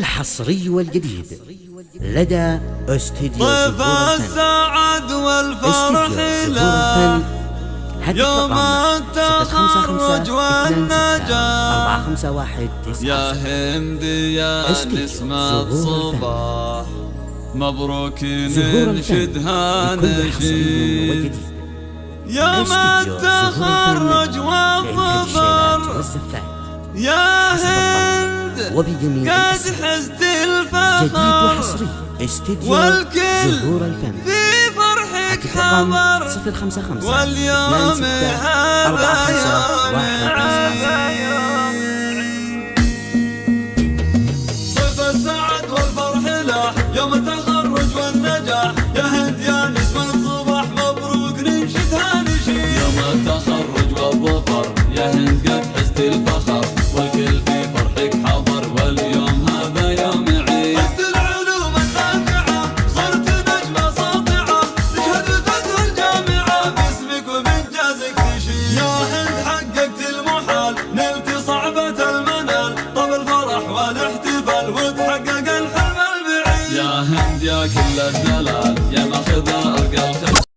الحصري والجديد لدى استديو طيف السعد والفرح له يوم التخرج والنجاح 451 يا هند يا نسمة صباح مبروك ننشدها نشيد يوم التخرج والظفر يا هند قد حزت الفخر والكل في فرحك حضر واليوم هذا يوم طيف السعد والفرح لاح يوم التخرج والنجاح يا هند يا نسمة الصباح مبروك ننشدها نشيد يوم التخرج والظفر يا هند قد حزت الفخر والكل في فرحك حضر واليوم هذا يوم عيد حزت العلوم النافعة صرت نجمة ساطعة تشهد وتدخل جامعة باسمك وبإنجازك تشيد يا هند حققت المحال نلت صعبة المنال طب الفرح والاحتفال وتحقق الحلم البعيد يا هند يا كل الدلال يا ماخذ القلب